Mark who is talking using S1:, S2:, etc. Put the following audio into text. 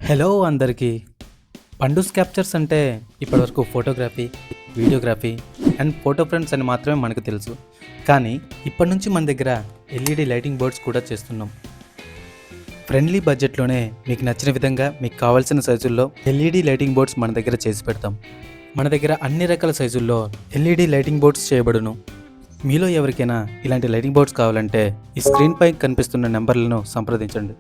S1: Hello అందరికీ. పండుస్ captures అంటే ఇప్పటివరకు photography, videography and photo frames అని మాత్రమే మనకు తెలుసు. కానీ ఇప్పటి నుంచి మన దగ్గర ఎల్ఈడి లైటింగ్ బోర్డ్స్ కూడా చేస్తున్నాం. ఫ్రెండ్లీ బడ్జెట్లోనే మీకు నచ్చిన విధంగా మీకు కావాల్సిన సైజుల్లో ఎల్ఈడి లైటింగ్ బోర్డ్స్ మన దగ్గర చేసి పెడతాం. మన దగ్గర అన్ని రకాల సైజుల్లో ఎల్ఈడి లైటింగ్ బోర్డ్స్ చేయబడును. మీలో ఎవరికైనా ఇలాంటి లైటింగ్ బోర్డ్స్ కావాలంటే ఈ స్క్రీన్పై కనిపిస్తున్న నెంబర్లను సంప్రదించండి.